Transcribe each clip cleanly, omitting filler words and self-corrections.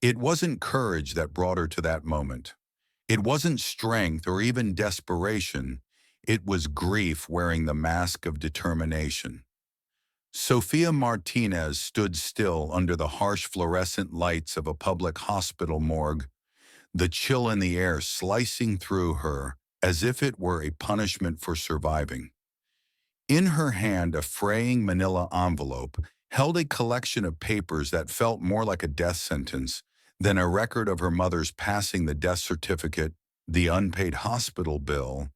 It wasn't courage that brought her to that moment. It wasn't strength or even desperation. It was grief wearing the mask of determination. Sophia Martinez stood still under the harsh fluorescent lights of a public hospital morgue, the chill in the air slicing through her as if it were a punishment for surviving. In her hand, a fraying manila envelope held a collection of papers that felt more like a death sentence than a record of her mother's passing: the death certificate, the unpaid hospital bill,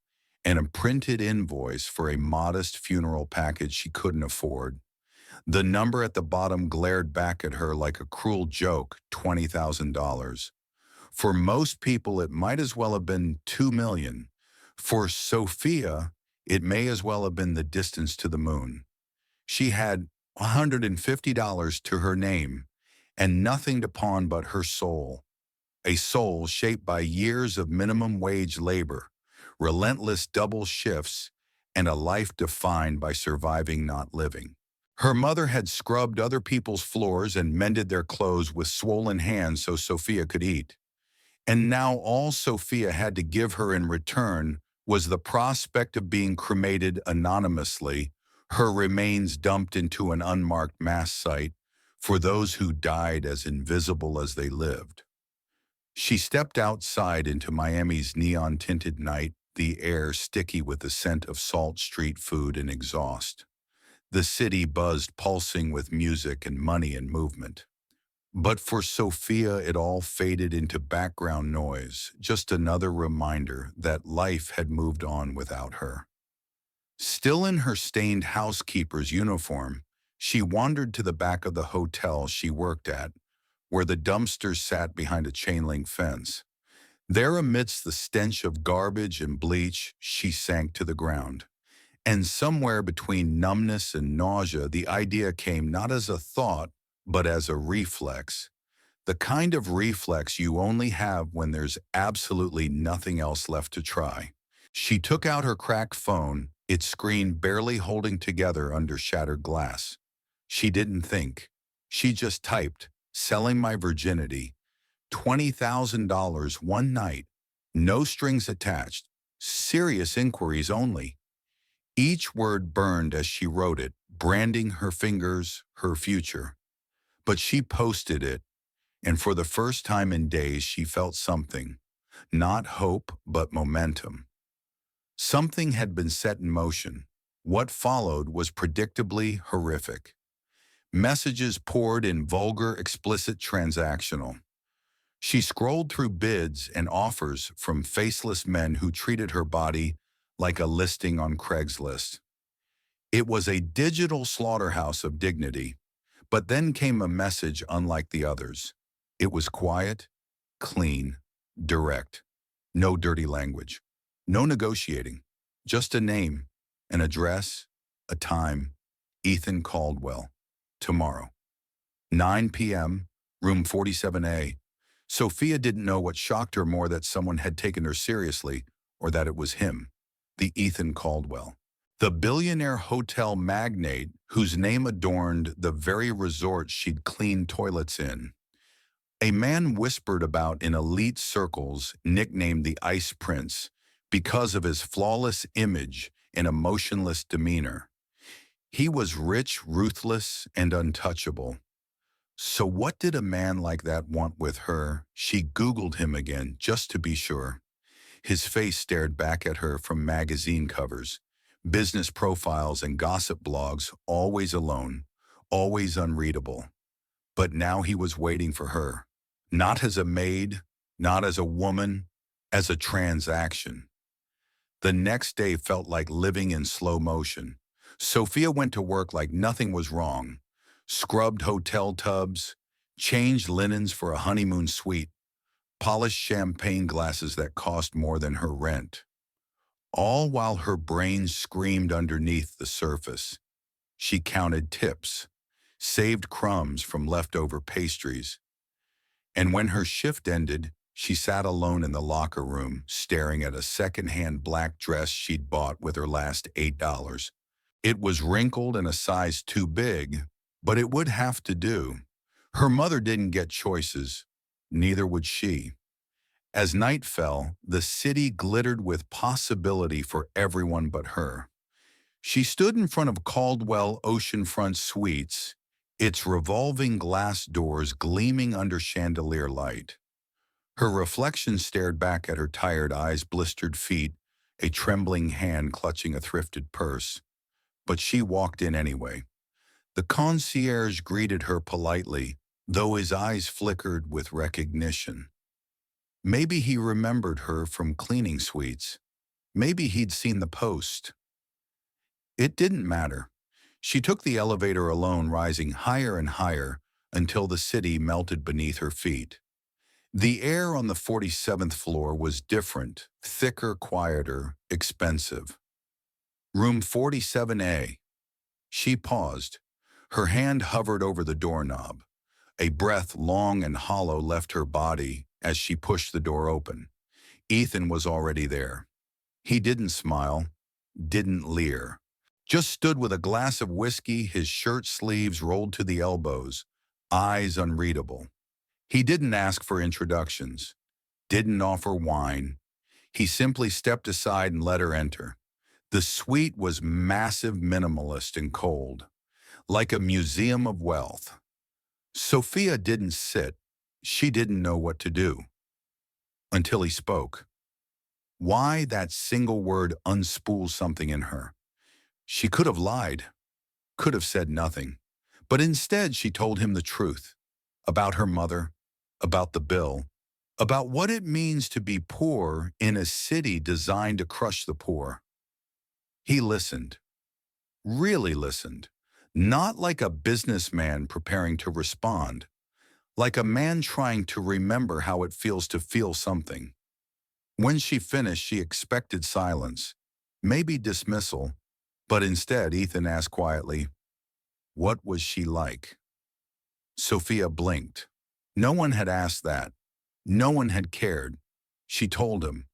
and a printed invoice for a modest funeral package she couldn't afford. The number at the bottom glared back at her like a cruel joke: $20,000. For most people, it might as well have been 2 million. For Sophia, it may as well have been the distance to the moon. She had $150 to her name and nothing to pawn but her soul, a soul shaped by years of minimum wage labor, relentless double shifts, and a life defined by surviving, not living. Her mother had scrubbed other people's floors and mended their clothes with swollen hands so Sophia could eat. And now all Sophia had to give her in return was the prospect of being cremated anonymously, her remains dumped into an unmarked mass site for those who died as invisible as they lived. She stepped outside into Miami's neon-tinted night, the air sticky with the scent of salt street food and exhaust. The city buzzed, pulsing with music and money and movement. But for Sophia, it all faded into background noise, just another reminder that life had moved on without her. Still in her stained housekeeper's uniform, she wandered to the back of the hotel she worked at, where the dumpsters sat behind a chain-link fence. There, amidst the stench of garbage and bleach, she sank to the ground. And somewhere between numbness and nausea, the idea came not as a thought, but as a reflex. The kind of reflex you only have when there's absolutely nothing else left to try. She took out her cracked phone, its screen barely holding together under shattered glass. She didn't think. She just typed, "Selling my virginity, $20,000 one night, no strings attached, serious inquiries only." Each word burned as she wrote it, branding her fingers, her future. But she posted it, and for the first time in days she felt something. Not hope, but momentum. Something had been set in motion. What followed was predictably horrific. Messages poured in, vulgar, explicit, transactional. She scrolled through bids and offers from faceless men who treated her body like a listing on Craigslist. It was a digital slaughterhouse of dignity. But then came a message unlike the others. It was quiet, clean, direct. No dirty language. No negotiating. Just a name, an address, a time. Ethan Caldwell. Tomorrow. 9 p.m., room 47A. Sophia didn't know what shocked her more: that someone had taken her seriously, or that it was him, the Ethan Caldwell. The billionaire hotel magnate whose name adorned the very resort she'd cleaned toilets in. A man whispered about in elite circles, nicknamed the Ice Prince because of his flawless image and emotionless demeanor. He was rich, ruthless, and untouchable. So what did a man like that want with her? She Googled him again, just to be sure. His face stared back at her from magazine covers, business profiles and gossip blogs, always alone, always unreadable. But now he was waiting for her, not as a maid, not as a woman, as a transaction. The next day felt like living in slow motion. Sophia went to work like nothing was wrong, scrubbed hotel tubs, changed linens for a honeymoon suite, polished champagne glasses that cost more than her rent. All while her brain screamed underneath the surface. She counted tips, saved crumbs from leftover pastries. And when her shift ended, she sat alone in the locker room, staring at a second-hand black dress she'd bought with her last $8. It was wrinkled and a size too big, but it would have to do. Her mother didn't get choices. Neither would she. As night fell, the city glittered with possibility for everyone but her. She stood in front of Caldwell Oceanfront Suites, its revolving glass doors gleaming under chandelier light. Her reflection stared back at her tired eyes, blistered feet, a trembling hand clutching a thrifted purse. But she walked in anyway. The concierge greeted her politely, though his eyes flickered with recognition. Maybe he remembered her from cleaning suites. Maybe he'd seen the post. It didn't matter. She took the elevator alone, rising higher and higher until the city melted beneath her feet. The air on the 47th floor was different, thicker, quieter, expensive. Room 47A. She paused. Her hand hovered over the doorknob. A breath long and hollow left her body as she pushed the door open. Ethan was already there. He didn't smile, didn't leer. Just stood with a glass of whiskey, his shirt sleeves rolled to the elbows, eyes unreadable. He didn't ask for introductions, didn't offer wine. He simply stepped aside and let her enter. The suite was massive, minimalist, and cold, like a museum of wealth. Sophia didn't sit. She didn't know what to do. Until he spoke. Why that single word unspooled something in her. She could have lied, could have said nothing. But instead she told him the truth. About her mother, about the bill, about what it means to be poor in a city designed to crush the poor. He listened. Really listened. Not like a businessman preparing to respond. Like a man trying to remember how it feels to feel something. When she finished, she expected silence, maybe dismissal, but instead Ethan asked quietly, "What was she like?" Sophia blinked. No one had asked that. No one had cared. She told him.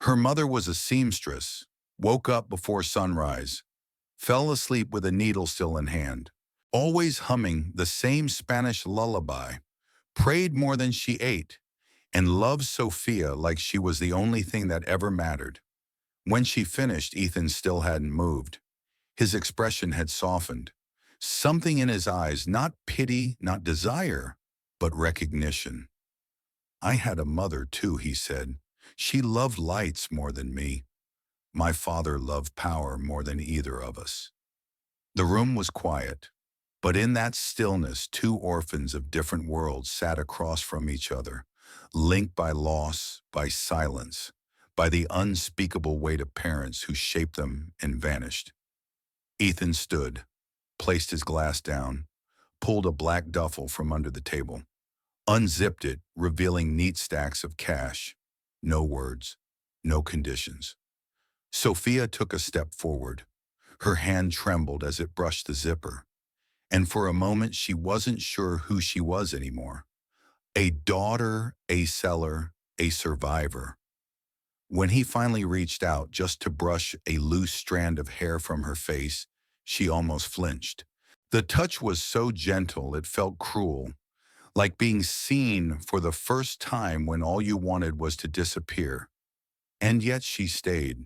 Her mother was a seamstress, woke up before sunrise, fell asleep with a needle still in hand, always humming the same Spanish lullaby, prayed more than she ate, and loved Sophia like she was the only thing that ever mattered. When she finished, Ethan still hadn't moved. His expression had softened. Something in his eyes, not pity, not desire, but recognition. "I had a mother too," he said. "She loved lights more than me. My father loved power more than either of us." The room was quiet, but in that stillness, two orphans of different worlds sat across from each other, linked by loss, by silence, by the unspeakable weight of parents who shaped them and vanished. Ethan stood, placed his glass down, pulled a black duffel from under the table, unzipped it, revealing neat stacks of cash. No words, no conditions. Sophia took a step forward. Her hand trembled as it brushed the zipper, and for a moment she wasn't sure who she was anymore. A daughter, a seller, a survivor. When he finally reached out just to brush a loose strand of hair from her face, she almost flinched. The touch was so gentle it felt cruel, like being seen for the first time when all you wanted was to disappear. And yet she stayed.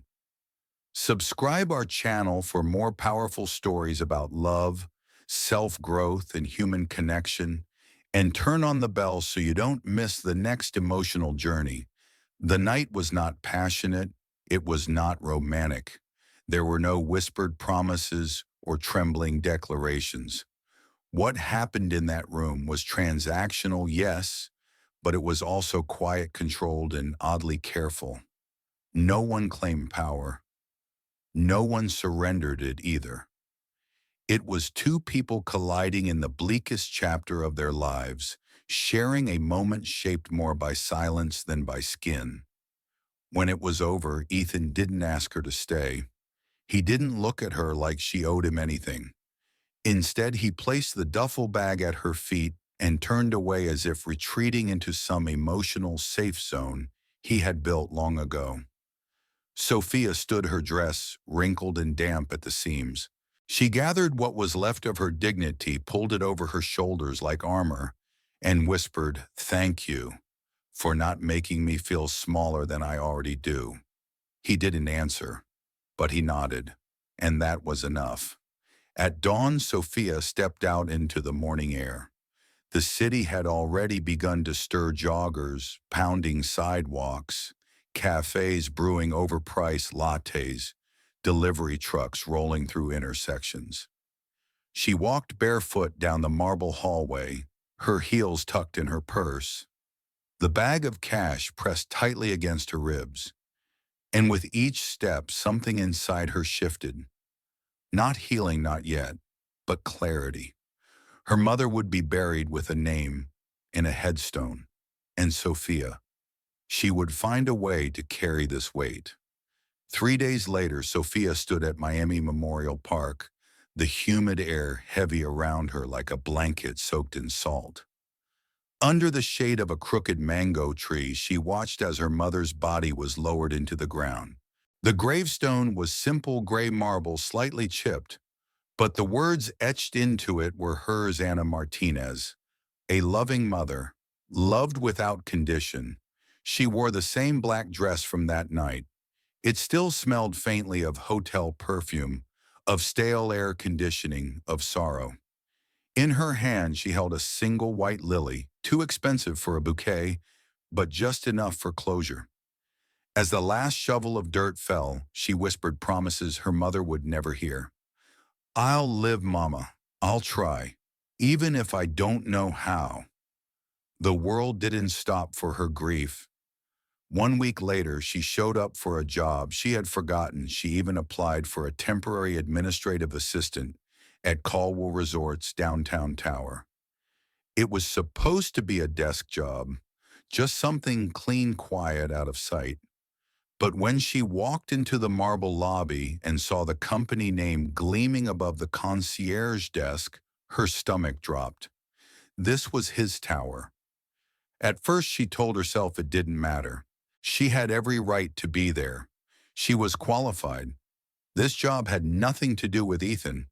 Subscribe our channel for more powerful stories about love, self-growth, and human connection, and turn on the bell so you don't miss the next emotional journey. The night was not passionate, it was not romantic. There were no whispered promises or trembling declarations. What happened in that room was transactional, yes, but it was also quiet, controlled, and oddly careful. No one claimed power. No one surrendered it either. It was two people colliding in the bleakest chapter of their lives, sharing a moment shaped more by silence than by skin. When it was over, Ethan didn't ask her to stay. He didn't look at her like she owed him anything. Instead, he placed the duffel bag at her feet and turned away as if retreating into some emotional safe zone he had built long ago. Sophia stood, her dress wrinkled and damp at the seams. She gathered what was left of her dignity, pulled it over her shoulders like armor, and whispered, "Thank you." for not making me feel smaller than I already do." He didn't answer, but he nodded, and that was enough. At dawn, Sophia stepped out into the morning air. The city had already begun to stir, joggers pounding sidewalks, cafes brewing overpriced lattes, delivery trucks rolling through intersections. She walked barefoot down the marble hallway, her heels tucked in her purse, the bag of cash pressed tightly against her ribs. And with each step, something inside her shifted. Not healing, not yet, but clarity. Her mother would be buried with a name in a headstone, and Sophia. She would find a way to carry this weight. 3 days later, Sophia stood at Miami Memorial Park, the humid air heavy around her like a blanket soaked in salt. Under the shade of a crooked mango tree, she watched as her mother's body was lowered into the ground. The gravestone was simple gray marble, slightly chipped, but the words etched into it were hers: Anna Martinez, a loving mother, loved without condition. She wore the same black dress from that night. It still smelled faintly of hotel perfume, of stale air conditioning, of sorrow. In her hand, she held a single white lily, too expensive for a bouquet, but just enough for closure. As the last shovel of dirt fell, she whispered promises her mother would never hear. "I'll live, Mama. I'll try, even if I don't know how." The world didn't stop for her grief. 1 week later, she showed up for a job she had forgotten. She even applied for a temporary administrative assistant at Caldwell Resort's downtown tower. It was supposed to be a desk job, just something clean, quiet, out of sight. But when she walked into the marble lobby and saw the company name gleaming above the concierge desk, her stomach dropped. This was his tower. At first, she told herself it didn't matter. She had every right to be there. She was qualified. This job had nothing to do with Ethan.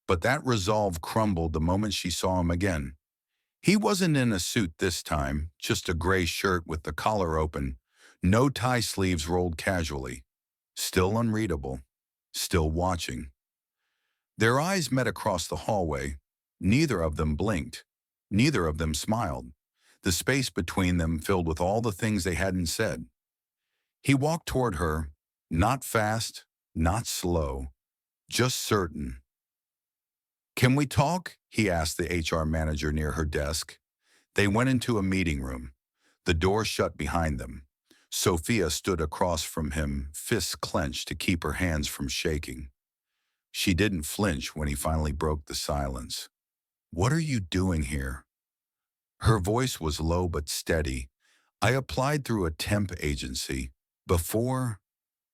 But that resolve crumbled the moment she saw him again. He wasn't in a suit this time, just a gray shirt with the collar open, no tie sleeves rolled casually. Still unreadable, still watching. Their eyes met across the hallway. Neither of them blinked. Neither of them smiled. The space between them filled with all the things they hadn't said. He walked toward her, not fast, not slow, just certain. "Can we talk?" he asked the HR manager near her desk. They went into a meeting room. The door shut behind them. Sophia stood across from him, fists clenched to keep her hands from shaking. She didn't flinch when he finally broke the silence. "What are you doing here?" Her voice was low but steady. "I applied through a temp agency. Before,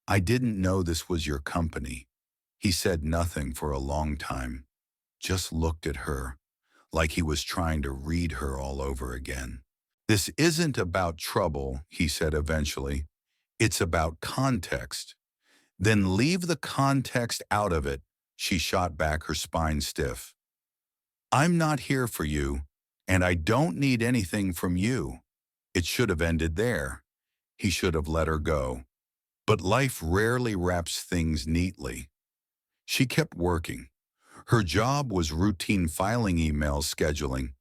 I didn't know this was your company." He said nothing for a long time, just looked at her, like he was trying to read her all over again. "This isn't about trouble," he said eventually. "It's about context." "Then leave the context out of it," she shot back, her spine stiff. "I'm not here for you, and I don't need anything from you." It should have ended there. He should have let her go. But life rarely wraps things neatly. She kept working. Her job was routine filing, emails, scheduling.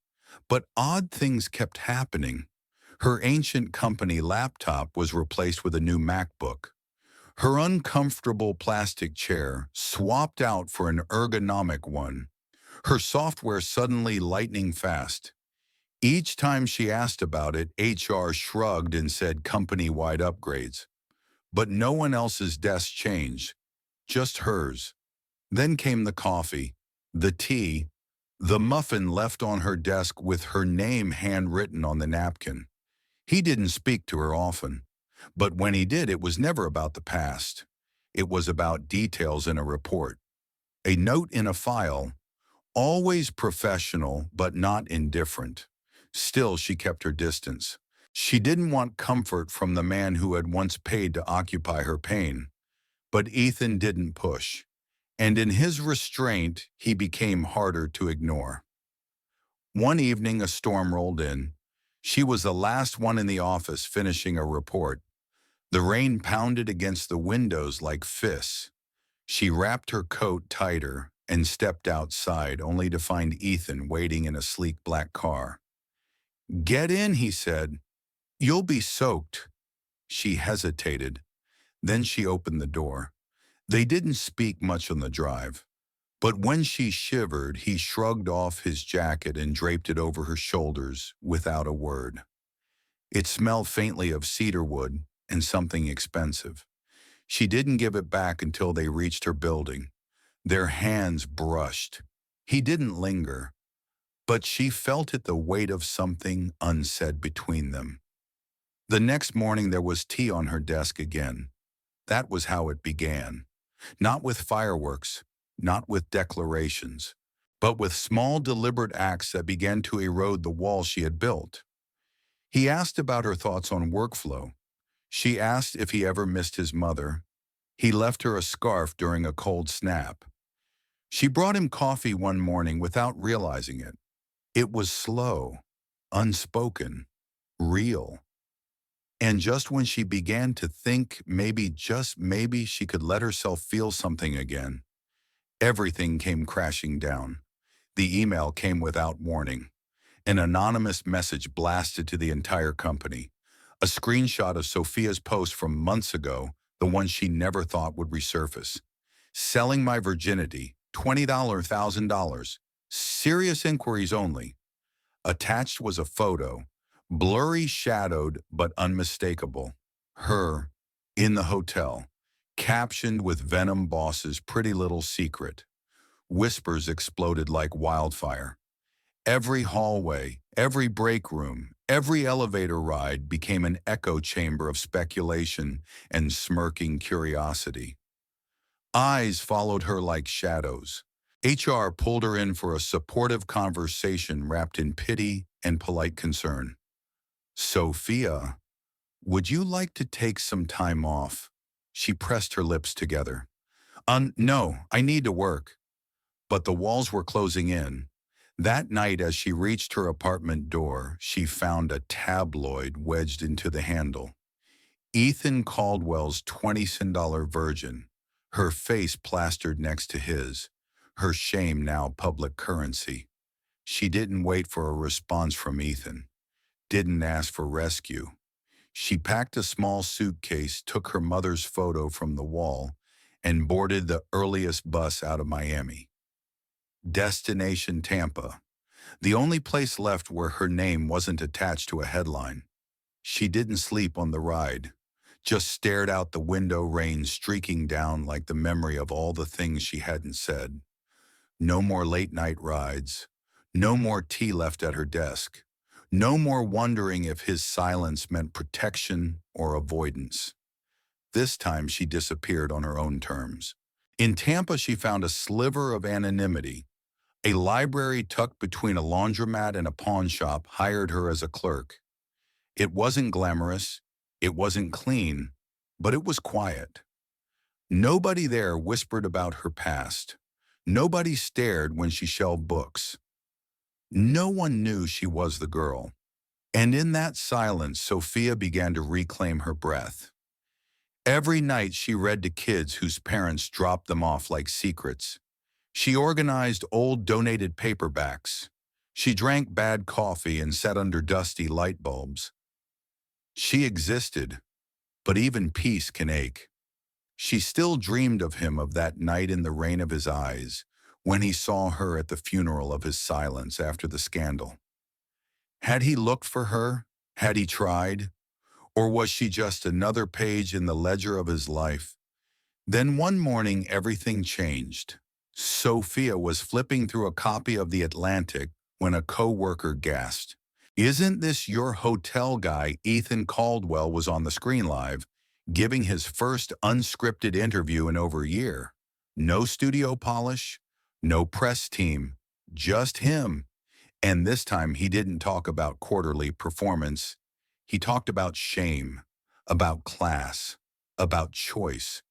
But odd things kept happening. Her ancient company laptop was replaced with a new MacBook. Her uncomfortable plastic chair swapped out for an ergonomic one. Her software suddenly lightning fast. Each time she asked about it, HR shrugged and said company-wide upgrades. But no one else's desk changed, just hers. Then came the coffee, the tea, the muffin left on her desk with her name handwritten on the napkin. He didn't speak to her often, but when he did, it was never about the past. It was about details in a report, a note in a file, always professional but not indifferent. Still, she kept her distance. She didn't want comfort from the man who had once paid to occupy her pain. But Ethan didn't push. And in his restraint, he became harder to ignore. One evening, a storm rolled in. She was the last one in the office finishing a report. The rain pounded against the windows like fists. She wrapped her coat tighter and stepped outside, only to find Ethan waiting in a sleek black car. "Get in," he said. "You'll be soaked." She hesitated. Then she opened the door. They didn't speak much on the drive. But when she shivered, he shrugged off his jacket and draped it over her shoulders without a word. It smelled faintly of cedarwood and something expensive. She didn't give it back until they reached her building. Their hands brushed. He didn't linger, but she felt it, the weight of something unsaid between them. The next morning there was tea on her desk again. That was how it began. Not with fireworks, not with declarations, but with small deliberate acts that began to erode the wall she had built. He asked about her thoughts on workflow. She asked if he ever missed his mother. He left her a scarf during a cold snap. She brought him coffee one morning without realizing it. It was slow, unspoken, real. And just when she began to think maybe, just maybe, she could let herself feel something again, everything came crashing down. The email came without warning. An anonymous message blasted to the entire company. A screenshot of Sophia's post from months ago, the one she never thought would resurface. "Selling my virginity, $20, $1,000. Serious inquiries only." Attached was a photo, blurry shadowed but unmistakable. Her, in the hotel, captioned with Venom Boss's pretty little secret. Whispers exploded like wildfire. Every hallway, every break room, every elevator ride became an echo chamber of speculation and smirking curiosity. Eyes followed her like shadows. HR pulled her in for a supportive conversation wrapped in pity and polite concern. "Sophia, would you like to take some time off?" She pressed her lips together. No, I need to work." But the walls were closing in. That night, as she reached her apartment door, she found a tabloid wedged into the handle. Ethan Caldwell's $20 Virgin, her face plastered next to his, her shame now public currency. She didn't wait for a response from Ethan, didn't ask for rescue. She packed a small suitcase, took her mother's photo from the wall, and boarded the earliest bus out of Miami. Destination Tampa, the only place left where her name wasn't attached to a headline. She didn't sleep on the ride, just stared out the window, rain streaking down like the memory of all the things she hadn't said. No more late-night rides. No more tea left at her desk. No more wondering if his silence meant protection or avoidance. This time she disappeared on her own terms. In Tampa, she found a sliver of anonymity. A library tucked between a laundromat and a pawn shop hired her as a clerk. It wasn't glamorous, it wasn't clean, but it was quiet. Nobody there whispered about her past. Nobody stared when she shelved books. No one knew she was the girl. And in that silence, Sophia began to reclaim her breath. Every night she read to kids whose parents dropped them off like secrets. She organized old donated paperbacks. She drank bad coffee and sat under dusty light bulbs. She existed, but even peace can ache. She still dreamed of him, of that night in the rain of his eyes, when he saw her at the funeral of his silence after the scandal. Had he looked for her? Had he tried? Or was she just another page in the ledger of his life? Then one morning everything changed. Sophia was flipping through a copy of The Atlantic when a co-worker gasped. "Isn't this your hotel guy?" Ethan Caldwell was on the screen live, giving his first unscripted interview in over a year. No studio polish, no press team, just him. And this time he didn't talk about quarterly performance. He talked about shame, about class, about choice.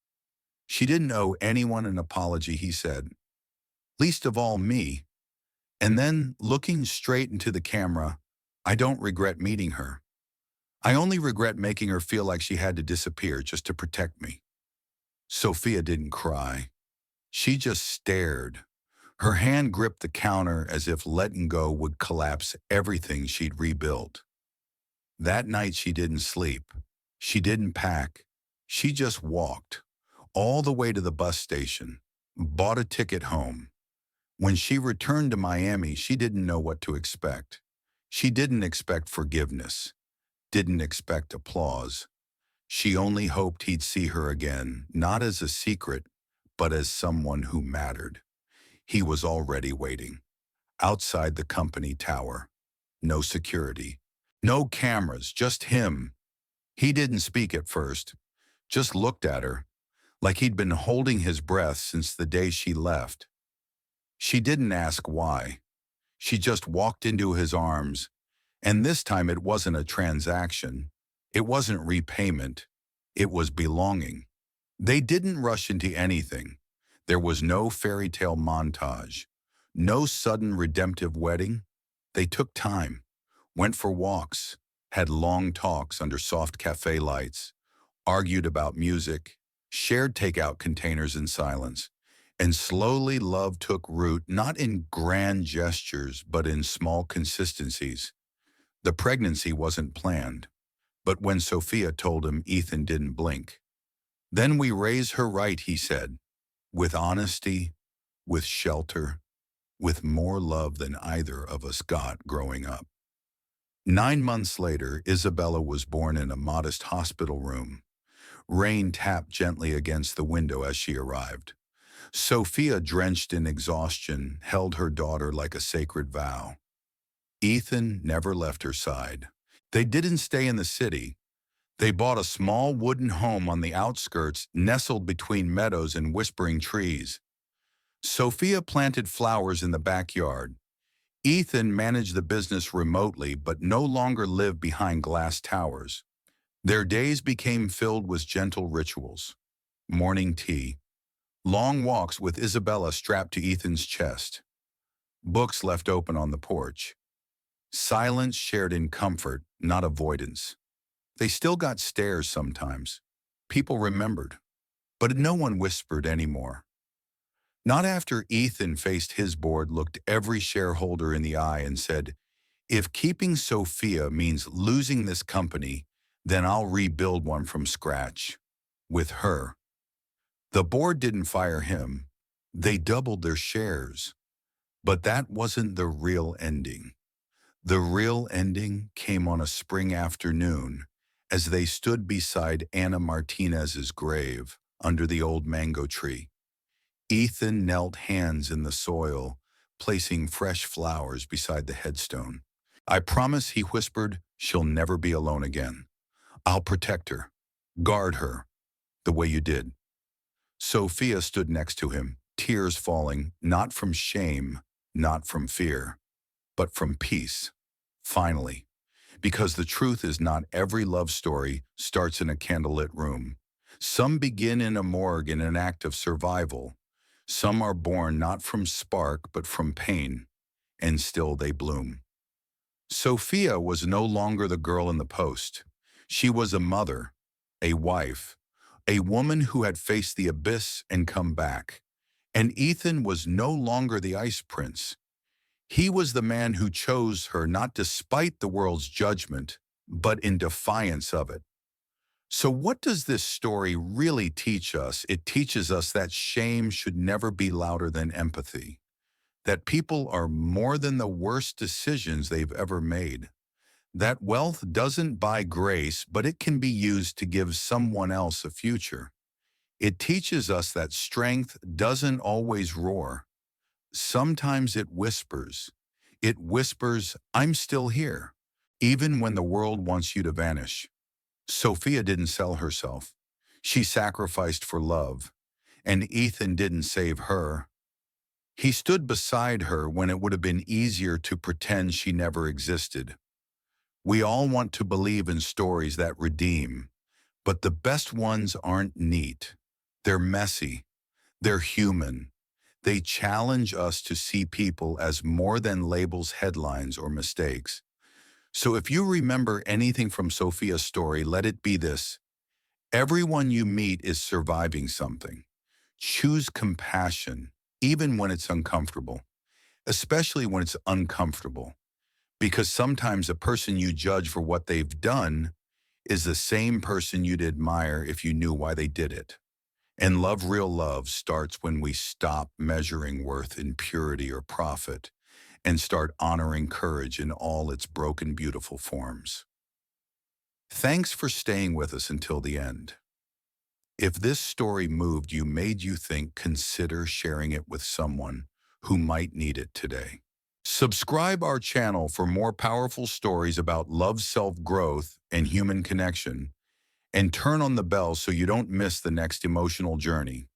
"She didn't owe anyone an apology," he said. "Least of all me." And then, looking straight into the camera, I don't regret meeting her. I only regret making her feel like she had to disappear just to protect me." Sophia didn't cry. She just stared. Her hand gripped the counter as if letting go would collapse everything she'd rebuilt. That night she didn't sleep. She didn't pack. She just walked all the way to the bus station, bought a ticket home. When she returned to Miami, she didn't know what to expect. She didn't expect forgiveness, didn't expect applause. She only hoped he'd see her again, not as a secret, but as someone who mattered. He was already waiting, outside the company tower. No security, no cameras, just him. He didn't speak at first, just looked at her, like he'd been holding his breath since the day she left. She didn't ask why. She just walked into his arms, and this time it wasn't a transaction. It wasn't repayment. It was belonging. They didn't rush into anything. There was no fairy tale montage, no sudden redemptive wedding. They took time, went for walks, had long talks under soft cafe lights, argued about music, shared takeout containers in silence, and slowly love took root not in grand gestures but in small consistencies. The pregnancy wasn't planned, but when Sophia told him, Ethan didn't blink. "Then we raise her right," he said, "with honesty, with shelter, with more love than either of us got growing up." 9 months later, Isabella was born in a modest hospital room. Rain tapped gently against the window as she arrived. Sophia, drenched in exhaustion, held her daughter like a sacred vow. Ethan never left her side. They didn't stay in the city. They bought a small wooden home on the outskirts, nestled between meadows and whispering trees. Sophia planted flowers in the backyard. Ethan managed the business remotely but no longer lived behind glass towers. Their days became filled with gentle rituals. Morning tea, long walks with Isabella strapped to Ethan's chest, books left open on the porch, silence shared in comfort, not avoidance. They still got stares sometimes. People remembered, but no one whispered anymore. Not after Ethan faced his board, looked every shareholder in the eye and said, "If keeping Sophia means losing this company, then I'll rebuild one from scratch. With her." The board didn't fire him. They doubled their shares. But that wasn't the real ending. The real ending came on a spring afternoon as they stood beside Anna Martinez's grave under the old mango tree. Ethan knelt, hands in the soil, placing fresh flowers beside the headstone. "I promise," he whispered, "she'll never be alone again. I'll protect her, guard her, the way you did." Sophia stood next to him, tears falling, not from shame, not from fear, but from peace. Finally, because the truth is not every love story starts in a candlelit room. Some begin in a morgue in an act of survival. Some are born not from spark but from pain, and still they bloom. Sophia was no longer the girl in the post. She was a mother, a wife, a woman who had faced the abyss and come back. And Ethan was no longer the ice prince. He was the man who chose her not despite the world's judgment, but in defiance of it. So what does this story really teach us? It teaches us that shame should never be louder than empathy, that people are more than the worst decisions they've ever made, that wealth doesn't buy grace, but it can be used to give someone else a future. It teaches us that strength doesn't always roar. Sometimes it whispers. It whispers, "I'm still here," even when the world wants you to vanish. Sophia didn't sell herself. She sacrificed for love. And Ethan didn't save her. He stood beside her when it would have been easier to pretend she never existed. We all want to believe in stories that redeem, but the best ones aren't neat. They're messy. They're human. They challenge us to see people as more than labels, headlines, or mistakes. So if you remember anything from Sophia's story, let it be this. Everyone you meet is surviving something. Choose compassion, even when it's uncomfortable, especially when it's uncomfortable, because sometimes a person you judge for what they've done is the same person you'd admire if you knew why they did it. And real love starts when we stop measuring worth in purity or profit and start honoring courage in all its broken, beautiful forms. Thanks for staying with us until the end. If this story moved you, made you think, consider sharing it with someone who might need it today. Subscribe our channel for more powerful stories about love, self-growth, and human connection, and turn on the bell so you don't miss the next emotional journey.